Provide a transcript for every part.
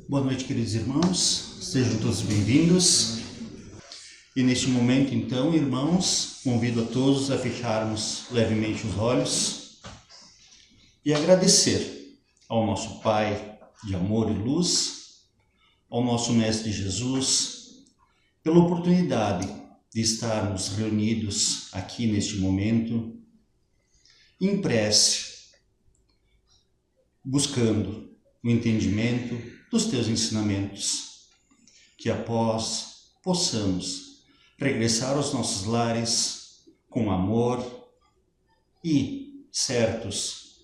Boa noite, queridos irmãos, sejam todos bem-vindos. E neste momento, então, irmãos, convido a todos a fecharmos levemente os olhos e agradecer ao nosso Pai de amor e luz, ao nosso Mestre Jesus, pela oportunidade de estarmos reunidos aqui neste momento, em prece, buscando o entendimento dos teus ensinamentos, que após possamos regressar aos nossos lares com amor e certos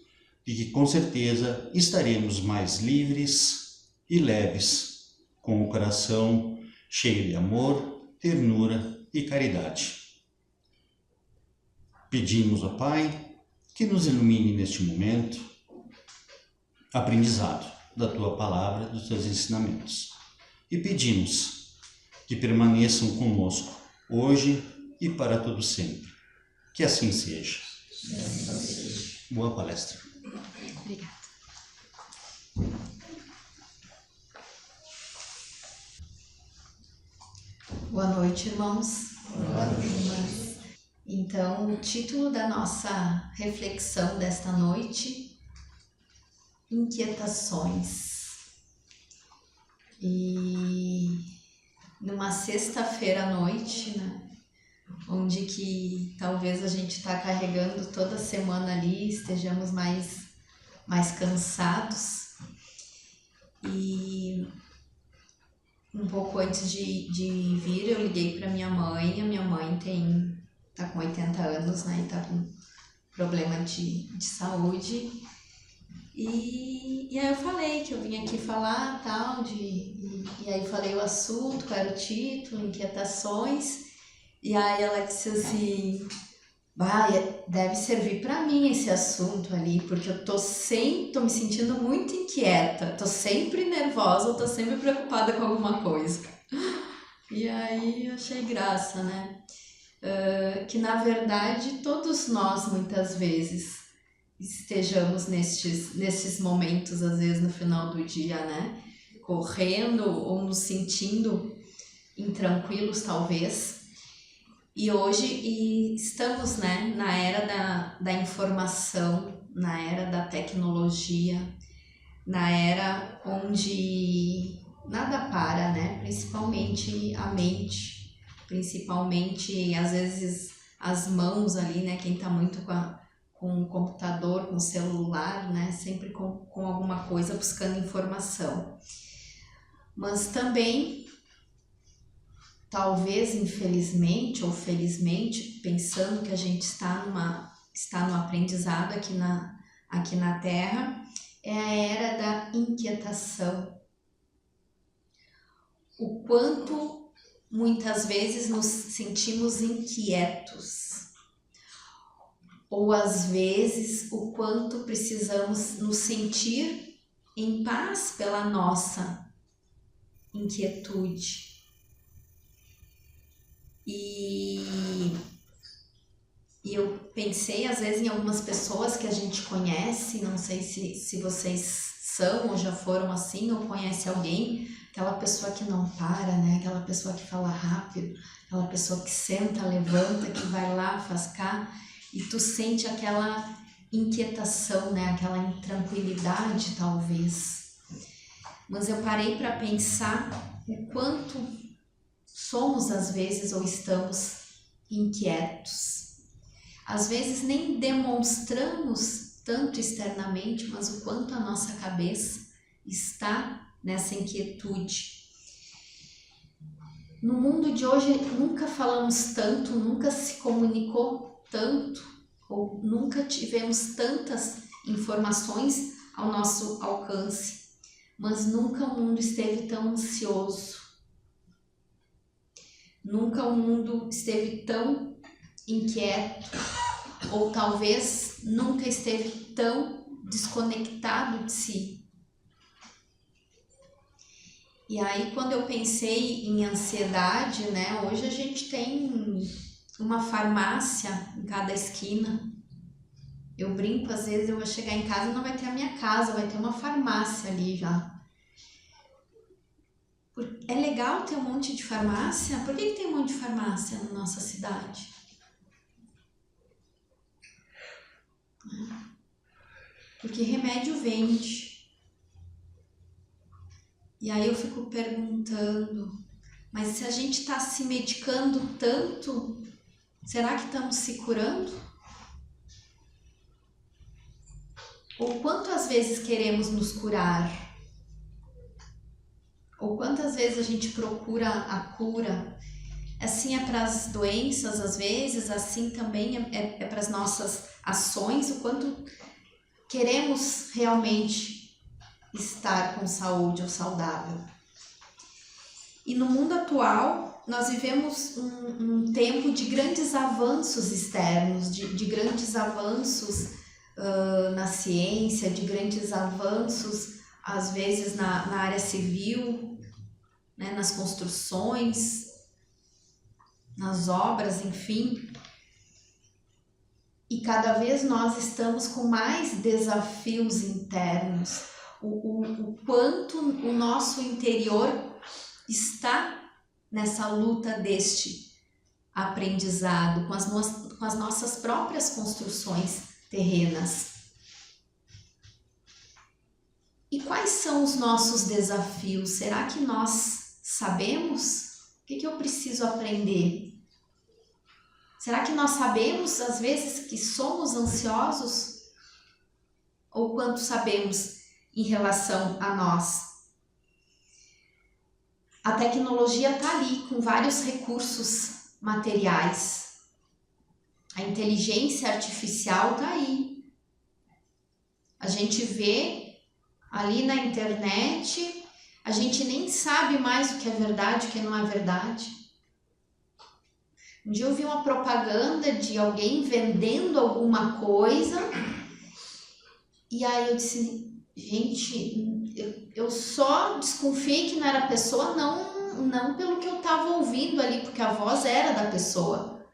de que com certeza estaremos mais livres e leves, com o coração cheio de amor, ternura e caridade. Pedimos ao Pai que nos ilumine neste momento, aprendizado da Tua Palavra, dos Teus ensinamentos. E pedimos que permaneçam conosco, hoje e para todo sempre. Que assim seja. Boa palestra. Obrigada. Boa noite, irmãos. Boa noite. Então, o título da nossa reflexão desta noite: inquietações. E numa sexta-feira à noite, né, onde que talvez a gente está carregando toda a semana ali, estejamos mais cansados. E um pouco antes de vir, eu liguei para minha mãe. A minha mãe tá com 80 anos, né, e tá com problema de saúde. E aí eu falei que eu vim aqui falar tal, e aí falei o assunto, qual era o título, inquietações. E aí ela disse assim: deve servir para mim esse assunto ali, porque eu tô me sentindo muito inquieta, tô sempre nervosa, tô sempre preocupada com alguma coisa. E aí eu achei graça, né? Que na verdade todos nós muitas vezes estejamos nesses momentos, às vezes no final do dia, né? Correndo ou nos sentindo intranquilos, talvez. E hoje estamos, né, na era da informação, na era da tecnologia, na era onde nada para, né? Principalmente a mente, principalmente às vezes as mãos ali, né? Quem tá muito com o computador, com o celular, né? Sempre com alguma coisa buscando informação. Mas também, talvez infelizmente ou felizmente, pensando que a gente está no aprendizado aqui na Terra, é a era da inquietação. O quanto muitas vezes nos sentimos inquietos, ou às vezes o quanto precisamos nos sentir em paz pela nossa inquietude. E eu pensei às vezes em algumas pessoas que a gente conhece, não sei se vocês são ou já foram assim, ou conhece alguém, aquela pessoa que não para, né? Aquela pessoa que fala rápido, aquela pessoa que senta, levanta, que vai lá, faz cá, e tu sente aquela inquietação, né? Aquela intranquilidade, talvez. Mas eu parei para pensar o quanto somos às vezes ou estamos inquietos. Às vezes nem demonstramos tanto externamente, mas o quanto a nossa cabeça está nessa inquietude. No mundo de hoje nunca falamos tanto, nunca se comunicou tanto, ou nunca tivemos tantas informações ao nosso alcance, mas nunca o mundo esteve tão ansioso. Nunca o mundo esteve tão inquieto, ou talvez nunca esteve tão desconectado de si. E aí, quando eu pensei em ansiedade, né, hoje a gente tem uma farmácia em cada esquina. Eu brinco, às vezes eu vou chegar em casa e não vai ter a minha casa, vai ter uma farmácia ali já. é legal ter um monte de farmácia? Por que tem um monte de farmácia na nossa cidade? Porque remédio vende. E aí eu fico perguntando, mas se a gente está se medicando tanto, será que estamos se curando? Ou quantas vezes queremos nos curar? Ou quantas vezes a gente procura a cura? Assim é para as doenças, às vezes, assim também é para as nossas ações, o quanto queremos realmente estar com saúde ou saudável. E no mundo atual, nós vivemos um tempo de grandes avanços externos, de grandes avanços na ciência, de grandes avanços, às vezes, na área civil, né, nas construções, nas obras, enfim. E cada vez nós estamos com mais desafios internos. O quanto o nosso interior está nessa luta deste aprendizado, com as nossas próprias construções terrenas. E quais são os nossos desafios? Será que nós sabemos? O que eu preciso aprender? Será que nós sabemos, às vezes, que somos ansiosos? Ou quanto sabemos em relação a nós? A tecnologia está ali com vários recursos materiais. A inteligência artificial está aí. A gente vê ali na internet, a gente nem sabe mais o que é verdade e o que não é verdade. Um dia eu vi uma propaganda de alguém vendendo alguma coisa e aí eu disse, gente, eu só desconfiei que não era a pessoa, não pelo que eu estava ouvindo ali, porque a voz era da pessoa,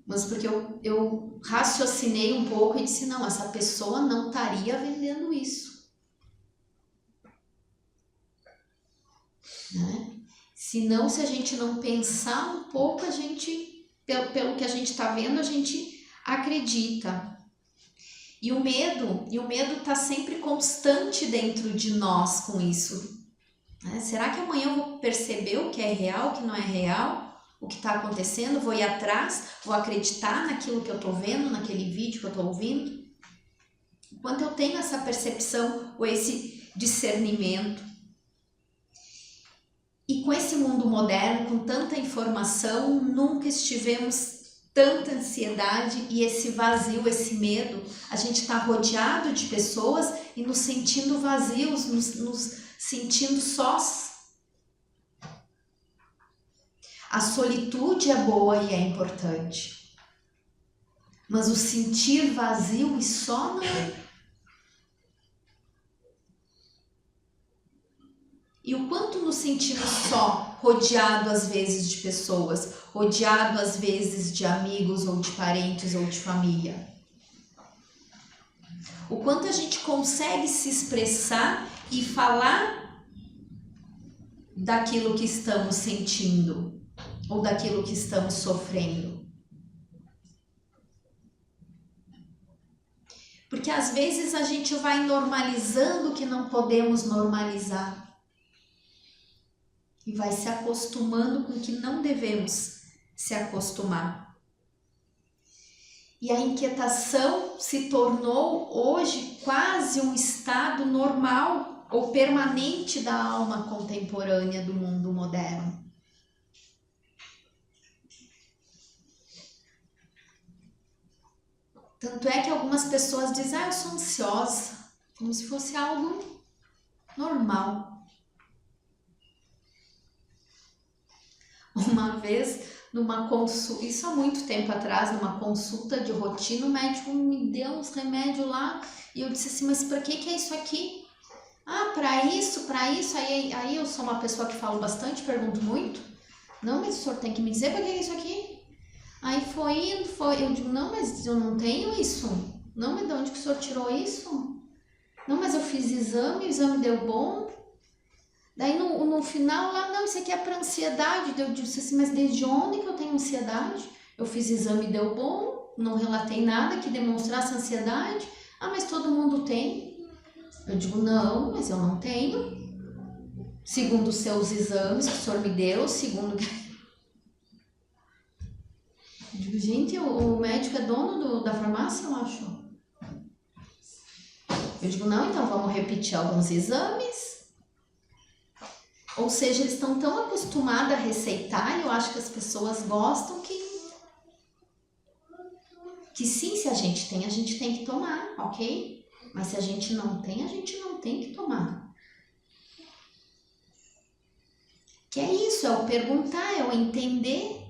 mas porque eu raciocinei um pouco e disse, não, essa pessoa não estaria vendendo isso, né? Senão, se a gente não pensar um pouco, a gente, pelo que a gente está vendo, a gente acredita. E o medo está sempre constante dentro de nós com isso. Né? Será que amanhã eu vou perceber o que é real, o que não é real? O que está acontecendo? Vou ir atrás? Vou acreditar naquilo que eu estou vendo, naquele vídeo que eu estou ouvindo? Enquanto eu tenho essa percepção ou esse discernimento, e com esse mundo moderno, com tanta informação, nunca estivemos tanta ansiedade e esse vazio, esse medo. A gente está rodeado de pessoas e nos sentindo vazios, nos sentindo sós. A solitude é boa e é importante, mas o sentir vazio e só não é. E o quanto nos sentimos só, rodeado às vezes de pessoas, rodeado às vezes de amigos ou de parentes ou de família. O quanto a gente consegue se expressar e falar daquilo que estamos sentindo ou daquilo que estamos sofrendo. Porque às vezes a gente vai normalizando o que não podemos normalizar. E vai se acostumando com o que não devemos se acostumar. E a inquietação se tornou hoje quase um estado normal ou permanente da alma contemporânea do mundo moderno. Tanto é que algumas pessoas dizem, eu sou ansiosa, como se fosse algo normal. Uma vez, numa consulta, isso há muito tempo atrás, numa consulta de rotina, o médico me deu uns remédios lá e eu disse assim, mas para que é isso aqui? Ah, para isso, aí eu sou uma pessoa que falo bastante, pergunto muito. Não, mas o senhor tem que me dizer para que é isso aqui? Aí eu digo, não, mas eu não tenho isso. Não, mas de onde que o senhor tirou isso? Não, mas eu fiz exame, o exame deu bom. Daí no final lá, não, isso aqui é para ansiedade. Eu disse assim, mas desde onde que eu tenho ansiedade? Eu fiz exame e deu bom, não relatei nada que demonstrasse ansiedade. Ah, mas todo mundo tem. Eu digo, não, mas eu não tenho. Segundo os seus exames que o senhor me deu, segundo... Eu digo, gente, o médico é dono da farmácia, eu acho. Eu digo, não, então vamos repetir alguns exames. Ou seja, eles estão tão acostumados a receitar, e eu acho que as pessoas gostam que sim, se a gente tem que tomar, ok? Mas se a gente não tem que tomar. Que é isso, é o perguntar, é o entender.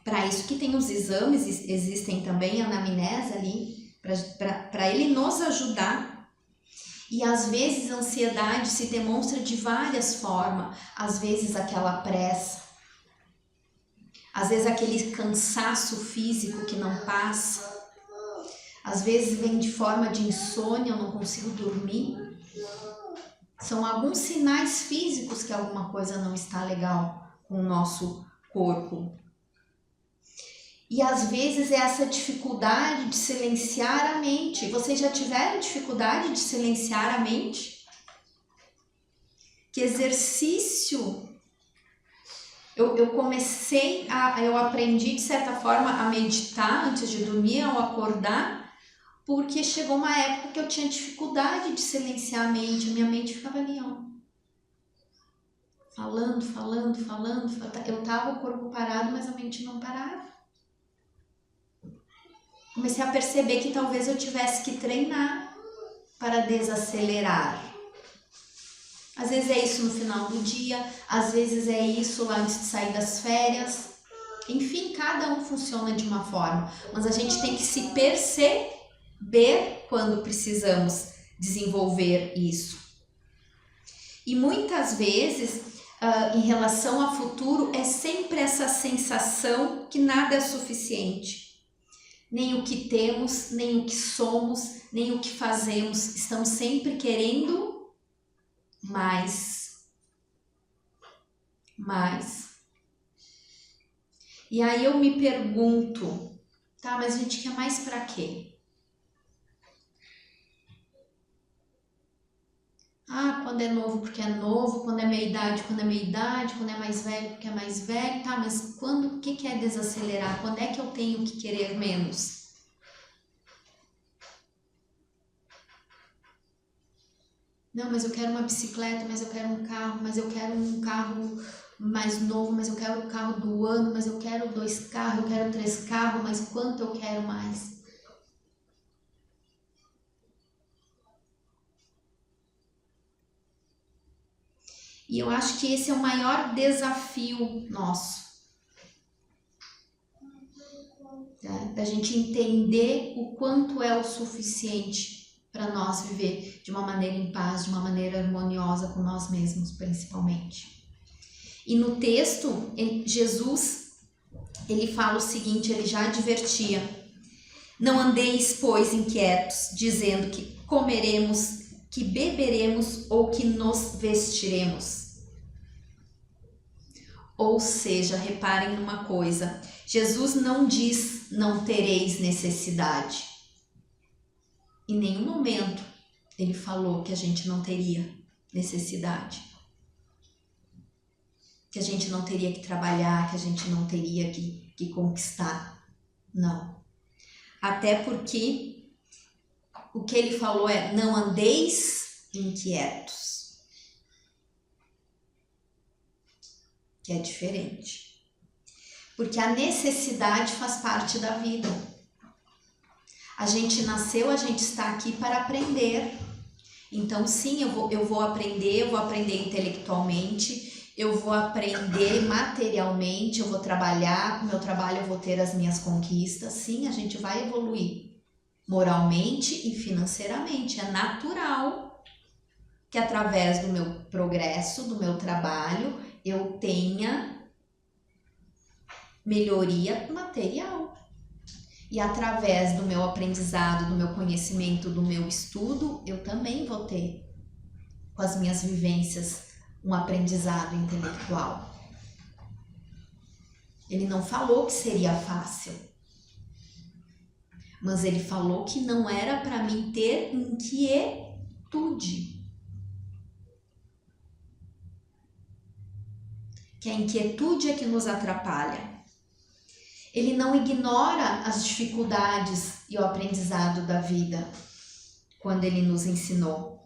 Para isso que tem os exames, existem também a anamnese ali, para ele nos ajudar. E às vezes a ansiedade se demonstra de várias formas. Às vezes aquela pressa, às vezes aquele cansaço físico que não passa, às vezes vem de forma de insônia, eu não consigo dormir. São alguns sinais físicos que alguma coisa não está legal com o nosso corpo. E às vezes é essa dificuldade de silenciar a mente. Vocês já tiveram dificuldade de silenciar a mente? Que exercício! Eu aprendi de certa forma a meditar antes de dormir, ao acordar, porque chegou uma época que eu tinha dificuldade de silenciar a mente. A minha mente ficava ali, ó. Falando. Eu tava o corpo parado, mas a mente não parava. Comecei a perceber que talvez eu tivesse que treinar para desacelerar. Às vezes é isso no final do dia, às vezes é isso lá antes de sair das férias. Enfim, cada um funciona de uma forma, mas a gente tem que se perceber quando precisamos desenvolver isso. E muitas vezes, em relação ao futuro, é sempre essa sensação que nada é suficiente. Nem o que temos, nem o que somos, nem o que fazemos. Estamos sempre querendo mais. E aí eu me pergunto, tá, mas a gente quer mais pra quê? Ah, quando é novo porque é novo, quando é meia idade, quando é meia idade, quando é mais velho porque é mais velho, tá, mas quando, o que é desacelerar? Quando é que eu tenho que querer menos? Não, mas eu quero uma bicicleta, mas eu quero um carro, mas eu quero um carro mais novo, mas eu quero o carro do ano, mas eu quero 2 carros, eu quero 3 carros, mas quanto eu quero mais? E eu acho que esse é o maior desafio nosso. Da gente entender o quanto é o suficiente para nós viver de uma maneira em paz, de uma maneira harmoniosa com nós mesmos, principalmente. E no texto, Jesus, ele fala o seguinte, ele já advertia: não andeis, pois, inquietos, dizendo que comeremos, que beberemos ou que nos vestiremos. Ou seja, reparem numa coisa, Jesus não diz não tereis necessidade. Em nenhum momento ele falou que a gente não teria necessidade. Que a gente não teria que trabalhar, que a gente não teria que conquistar. Não. Até porque o que ele falou é: não andeis inquietos. Que é diferente. Porque a necessidade faz parte da vida. A gente nasceu, a gente está aqui para aprender. Então sim, eu vou aprender intelectualmente, eu vou aprender materialmente, eu vou trabalhar, com o meu trabalho eu vou ter as minhas conquistas. Sim, a gente vai evoluir moralmente e financeiramente. É natural que através do meu progresso, do meu trabalho, eu tenha melhoria material. E através do meu aprendizado, do meu conhecimento, do meu estudo, eu também vou ter, com as minhas vivências um aprendizado intelectual. Ele não falou que seria fácil, mas ele falou que não era para mim ter inquietude. Que a inquietude é que nos atrapalha. Ele não ignora as dificuldades e o aprendizado da vida quando ele nos ensinou.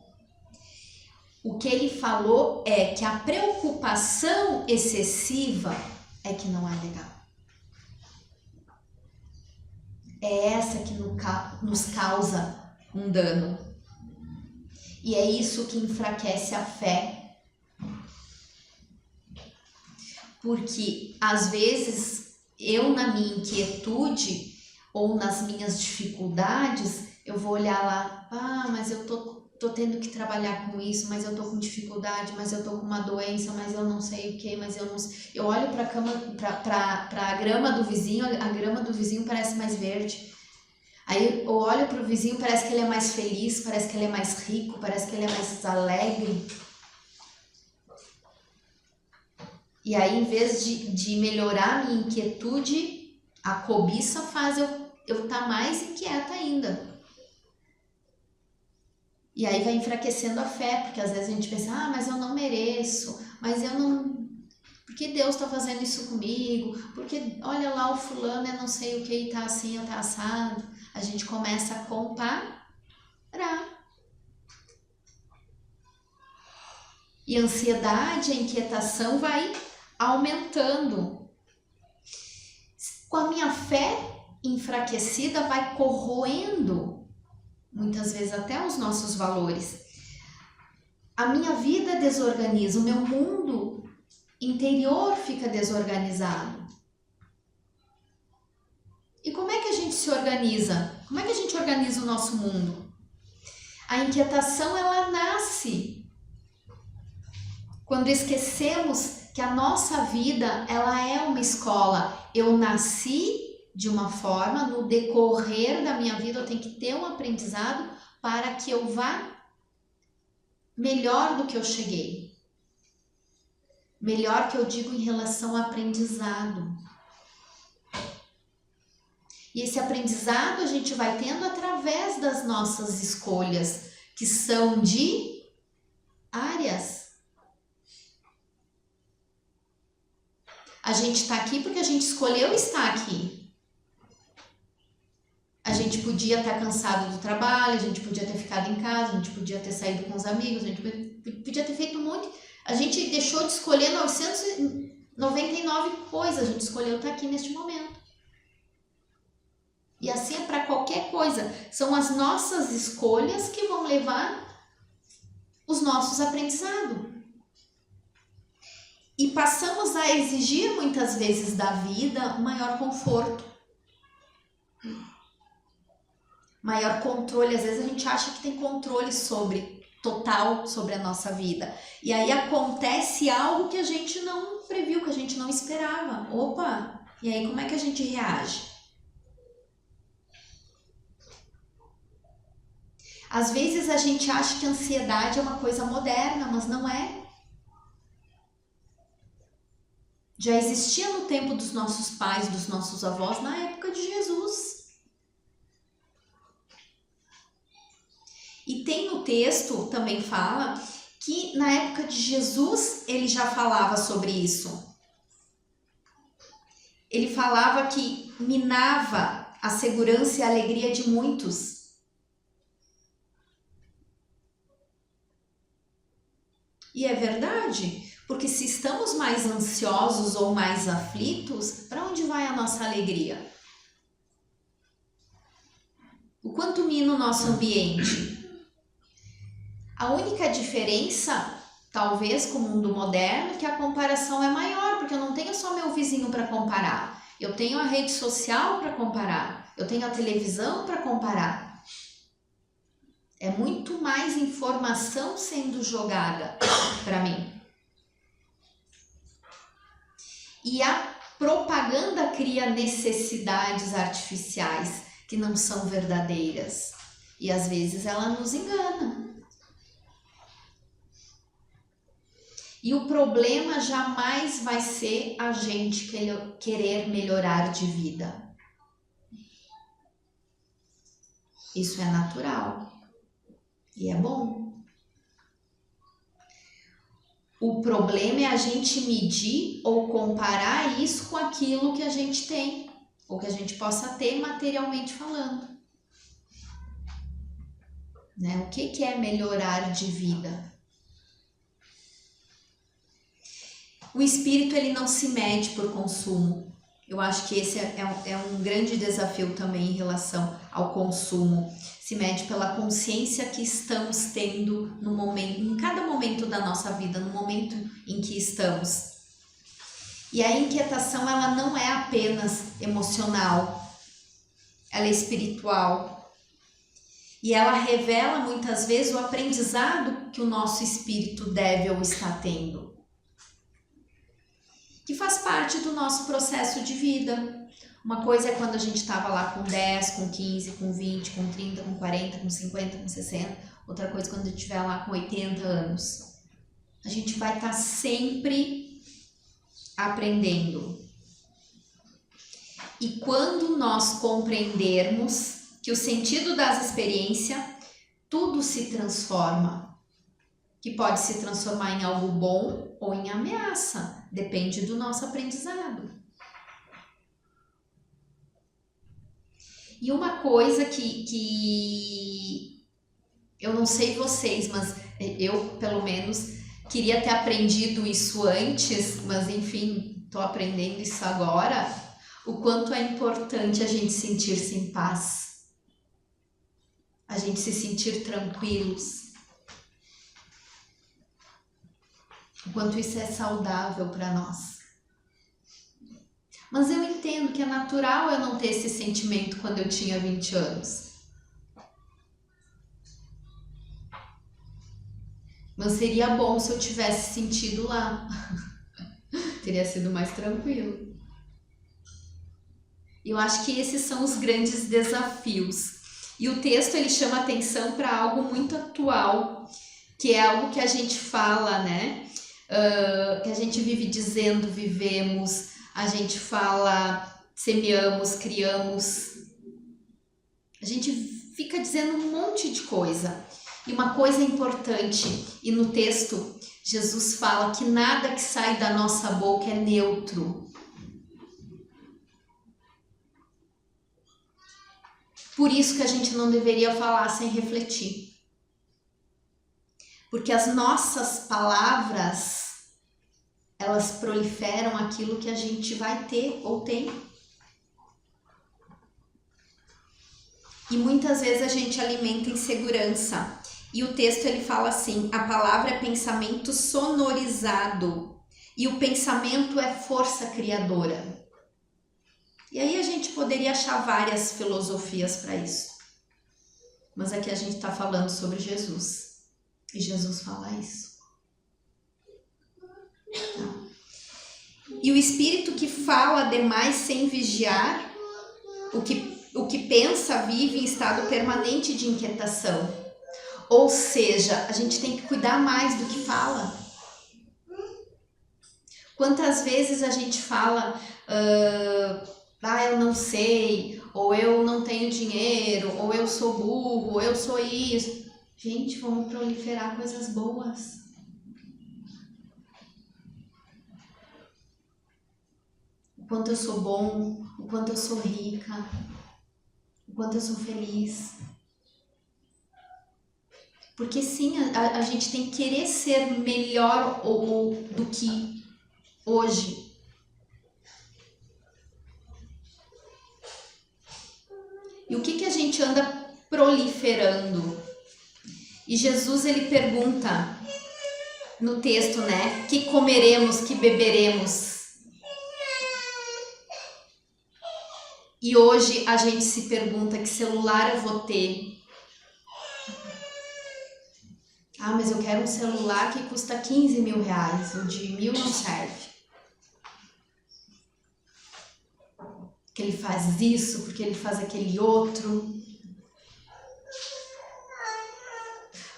O que ele falou é que a preocupação excessiva é que não é legal. É essa que nos causa um dano. E é isso que enfraquece a fé. Porque, às vezes, eu na minha inquietude ou nas minhas dificuldades, eu vou olhar lá, mas eu tô tendo que trabalhar com isso, mas eu tô com dificuldade, mas eu tô com uma doença, mas eu não sei o que, mas eu não sei. Eu olho para a grama do vizinho, a grama do vizinho parece mais verde. Aí eu olho para o vizinho, parece que ele é mais feliz, parece que ele é mais rico, parece que ele é mais alegre. E aí, em vez de melhorar a minha inquietude, a cobiça faz eu estar mais inquieta ainda. E aí vai enfraquecendo a fé, porque às vezes a gente pensa, mas eu não mereço, mas eu não... Por que Deus está fazendo isso comigo? Porque olha lá o fulano, eu não sei o que, tá assim, tá assado. A gente começa a comparar. E a ansiedade, a inquietação vai aumentando. Com a minha fé enfraquecida, vai corroendo, muitas vezes até os nossos valores. A minha vida desorganiza, o meu mundo interior fica desorganizado. E como é que a gente se organiza? Como é que a gente organiza o nosso mundo? A inquietação, ela nasce quando esquecemos que a nossa vida, ela é uma escola. Eu nasci de uma forma, no decorrer da minha vida eu tenho que ter um aprendizado para que eu vá melhor do que eu cheguei. Melhor que eu digo em relação ao aprendizado. E esse aprendizado a gente vai tendo através das nossas escolhas, que são diárias. A gente está aqui porque a gente escolheu estar aqui. A gente podia estar cansado do trabalho, a gente podia ter ficado em casa, a gente podia ter saído com os amigos, a gente podia ter feito um monte. A gente deixou de escolher 999 coisas, a gente escolheu estar aqui neste momento. E assim é para qualquer coisa. São as nossas escolhas que vão levar os nossos aprendizados. E passamos a exigir muitas vezes da vida maior conforto, maior controle. Às vezes a gente acha que tem controle total sobre a nossa vida. E aí acontece algo que a gente não previu, que a gente não esperava. Opa! E aí como é que a gente reage? Às vezes a gente acha que a ansiedade é uma coisa moderna, mas não é. Já existia no tempo dos nossos pais, dos nossos avós, na época de Jesus. E tem no texto, também fala, que na época de Jesus ele já falava sobre isso. Ele falava que minava a segurança e a alegria de muitos. E é verdade. Porque se estamos mais ansiosos ou mais aflitos, para onde vai a nossa alegria? O quanto mina o nosso ambiente? A única diferença, talvez, com o mundo moderno, é que a comparação é maior, porque eu não tenho só meu vizinho para comparar. Eu tenho a rede social para comparar. Eu tenho a televisão para comparar. É muito mais informação sendo jogada para mim. E a propaganda cria necessidades artificiais que não são verdadeiras. E às vezes ela nos engana. E o problema jamais vai ser a gente querer melhorar de vida. Isso é natural e é bom. O problema é a gente medir ou comparar isso com aquilo que a gente tem, ou que a gente possa ter materialmente falando. Né? O que é melhorar de vida? O espírito, ele não se mede por consumo. Eu acho que esse é um grande desafio também em relação ao consumo. Se mede pela consciência que estamos tendo no momento, em cada momento da nossa vida, no momento em que estamos. E a inquietação, ela não é apenas emocional, ela é espiritual. E ela revela muitas vezes o aprendizado que o nosso espírito deve ou está tendo, que faz parte do nosso processo de vida. Uma coisa é quando a gente estava lá com 10, com 15, com 20, com 30, com 40, com 50, com 60. Outra coisa quando a gente estiver lá com 80 anos. A gente vai estar sempre aprendendo. E quando nós compreendermos que o sentido das experiências, tudo se transforma. Que pode se transformar em algo bom ou em ameaça. Depende do nosso aprendizado. E uma coisa que eu não sei vocês, mas eu, pelo menos, queria ter aprendido isso antes, mas enfim, estou aprendendo isso agora, o quanto é importante a gente sentir-se em paz, a gente se sentir tranquilos, o quanto isso é saudável para nós. Mas eu entendo que é natural eu não ter esse sentimento quando eu tinha 20 anos. Mas seria bom se eu tivesse sentido lá. Teria sido mais tranquilo. Eu acho que esses são os grandes desafios. E o texto, ele chama atenção para algo muito atual, que é algo que a gente fala, né? Que a gente vive dizendo, vivemos. A gente fala, semeamos, criamos. A gente fica dizendo um monte de coisa. E uma coisa importante, e no texto, Jesus fala que nada que sai da nossa boca é neutro. Por isso que a gente não deveria falar sem refletir. Porque as nossas palavras, elas proliferam aquilo que a gente vai ter ou tem. E muitas vezes a gente alimenta insegurança. E o texto, ele fala assim, a palavra é pensamento sonorizado e o pensamento é força criadora. E aí a gente poderia achar várias filosofias para isso. Mas aqui a gente está falando sobre Jesus. E Jesus fala isso. E o espírito que fala demais sem vigiar, o que pensa vive em estado permanente de inquietação. Ou seja, a gente tem que cuidar mais do que fala. Quantas vezes a gente fala, eu não sei, ou eu não tenho dinheiro, ou eu sou burro, ou eu sou isso. Gente, vamos proliferar coisas boas. O quanto eu sou bom, o quanto eu sou rica, o quanto eu sou feliz. Porque sim, a gente tem que querer ser melhor ou do que hoje. E o que a gente anda proliferando? E Jesus, ele pergunta no texto, né? Que comeremos, que beberemos. E hoje a gente se pergunta que celular eu vou ter. Mas eu quero um celular que custa 15 mil reais, o de 1.000 não serve. Porque ele faz isso, porque ele faz aquele outro.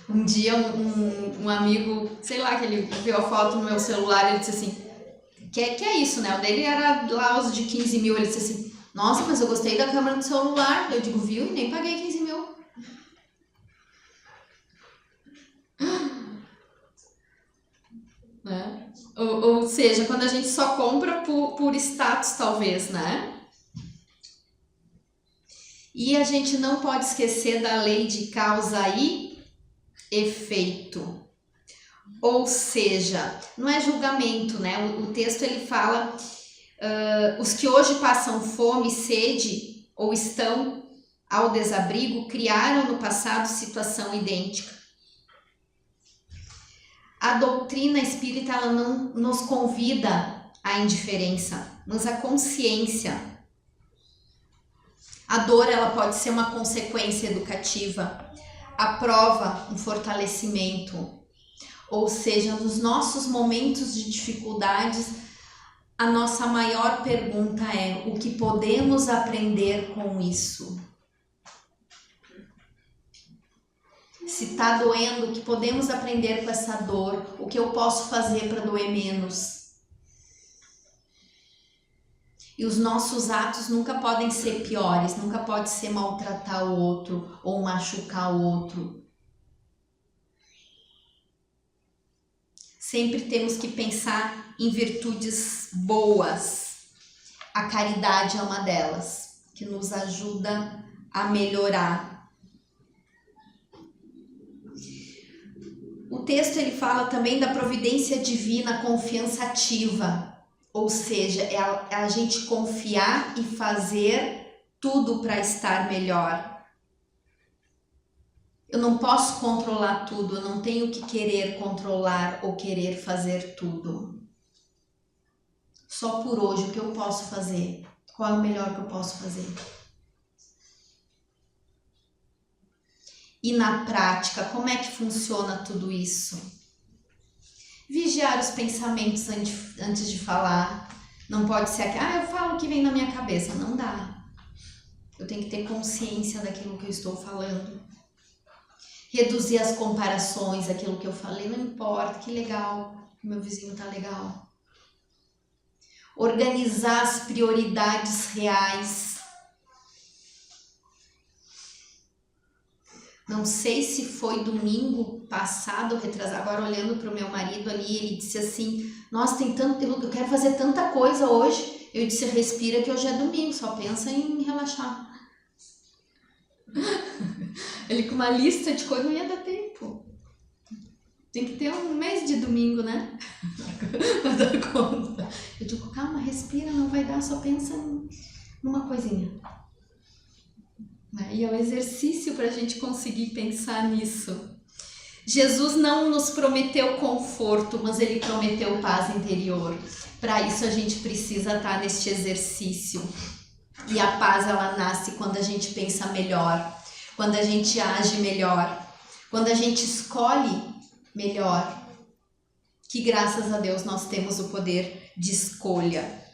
Um dia um amigo, sei lá, que ele viu a foto no meu celular e ele disse assim, que é isso, né? O dele era lá os de 15 mil, ele disse assim, nossa, mas eu gostei da câmera do celular. Eu digo, viu? E nem paguei 15 mil. Né? Ou seja, quando a gente só compra por status, talvez, né? E a gente não pode esquecer da lei de causa e efeito. Ou seja, não é julgamento, né? O texto ele fala, os que hoje passam fome, sede ou estão ao desabrigo, criaram no passado situação idêntica. A doutrina espírita ela não nos convida à indiferença, mas à consciência. A dor ela pode ser uma consequência educativa, a prova um fortalecimento. Ou seja, nos nossos momentos de dificuldades, a nossa maior pergunta é: o que podemos aprender com isso? Se está doendo, o que podemos aprender com essa dor? O que eu posso fazer para doer menos? E os nossos atos nunca podem ser piores, nunca pode ser maltratar o outro ou machucar o outro. Sempre temos que pensar em virtudes boas. A caridade é uma delas, que nos ajuda a melhorar. O texto ele fala também da providência divina, confiança ativa. Ou seja, é a gente confiar e fazer tudo para estar melhor. Eu não posso controlar tudo, eu não tenho que querer controlar ou querer fazer tudo. Só por hoje, o que eu posso fazer? Qual é o melhor que eu posso fazer? E na prática, como é que funciona tudo isso? Vigiar os pensamentos antes de falar. Não pode ser eu falo o que vem na minha cabeça. Não dá. Eu tenho que ter consciência daquilo que eu estou falando. Reduzir as comparações, aquilo que eu falei, não importa, que legal, meu vizinho tá legal. Organizar as prioridades reais. Não sei se foi domingo passado, retrasado, agora olhando para o meu marido ali, ele disse assim, nossa, tem tanto, eu quero fazer tanta coisa hoje. Eu disse, respira que hoje é domingo, só pensa em relaxar. Ele com uma lista de coisas, não ia dar tempo. Tem que ter um mês de domingo, né? Pra dar conta. Eu digo, calma, respira, não vai dar, só pensa numa coisinha. E é um exercício para a gente conseguir pensar nisso. Jesus não nos prometeu conforto, mas ele prometeu paz interior. Para isso a gente precisa estar neste exercício. E a paz ela nasce quando a gente pensa melhor, quando a gente age melhor, quando a gente escolhe melhor. Que graças a Deus nós temos o poder de escolha.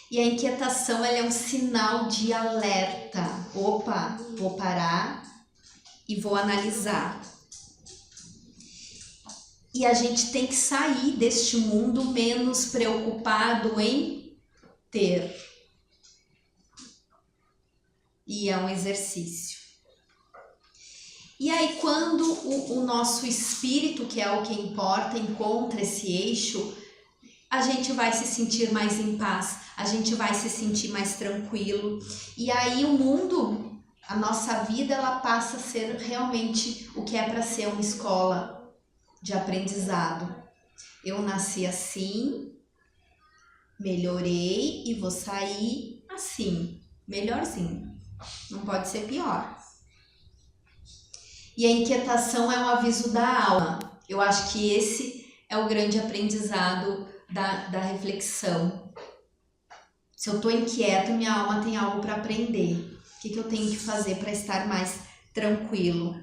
E a inquietação ela é um sinal de alerta. Opa, vou parar e vou analisar. E a gente tem que sair deste mundo menos preocupado em ter. E é um exercício. E aí quando o nosso espírito, que é o que importa, encontra esse eixo, a gente vai se sentir mais em paz, a gente vai se sentir mais tranquilo. E aí o mundo, a nossa vida, ela passa a ser realmente o que é para ser uma escola de aprendizado. Eu nasci assim, melhorei e vou sair assim, melhorzinho. Não pode ser pior. E a inquietação é um aviso da alma. Eu acho que esse é o grande aprendizado da reflexão. Se eu estou inquieto, minha alma tem algo para aprender. O que eu tenho que fazer para estar mais tranquilo?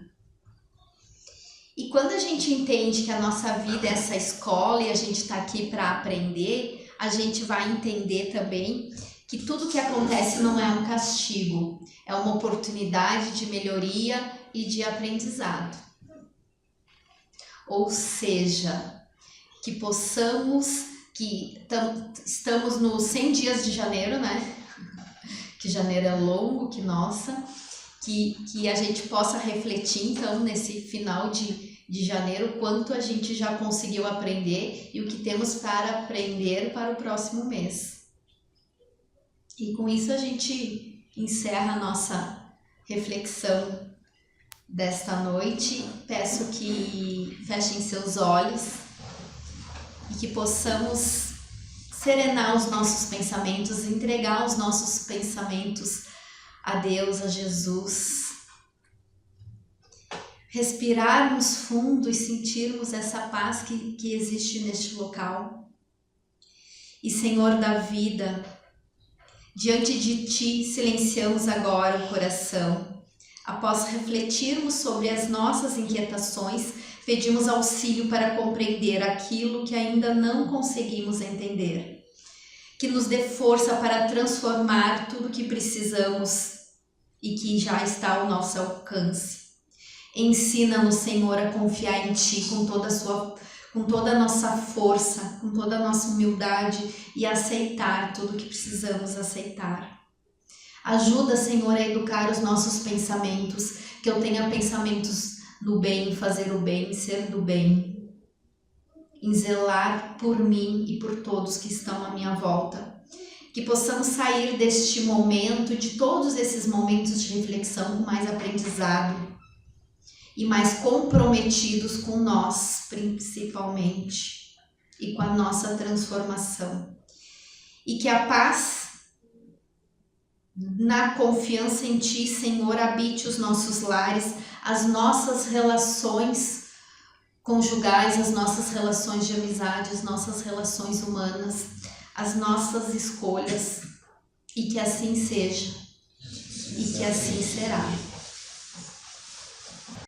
E quando a gente entende que a nossa vida é essa escola e a gente está aqui para aprender, a gente vai entender também que tudo que acontece não é um castigo, é uma oportunidade de melhoria e de aprendizado. Ou seja, que possamos, estamos nos 100 dias de janeiro, né? Que janeiro é longo, que nossa, que a gente possa refletir então nesse final de janeiro quanto a gente já conseguiu aprender e o que temos para aprender para o próximo mês. E com isso a gente encerra a nossa reflexão desta noite. Peço que fechem seus olhos e que possamos serenar os nossos pensamentos, entregar os nossos pensamentos a Deus, a Jesus. Respirarmos fundo e sentirmos essa paz que existe neste local. E Senhor da vida, diante de Ti silenciamos agora o coração. Após refletirmos sobre as nossas inquietações, pedimos auxílio para compreender aquilo que ainda não conseguimos entender. Que nos dê força para transformar tudo que precisamos e que já está ao nosso alcance. Ensina-nos, Senhor, a confiar em Ti com toda a nossa força, com toda a nossa humildade e aceitar tudo que precisamos aceitar. Ajuda, Senhor, a educar os nossos pensamentos, que eu tenha pensamentos no bem, fazer o bem, ser do bem, em zelar por mim e por todos que estão à minha volta. Que possamos sair deste momento, de todos esses momentos de reflexão, com mais aprendizado e mais comprometidos com nós, principalmente, e com a nossa transformação. E que a paz, na confiança em Ti, Senhor, habite os nossos lares, as nossas relações conjugais, as nossas relações de amizade, as nossas relações humanas, as nossas escolhas, e que assim seja, e que assim será.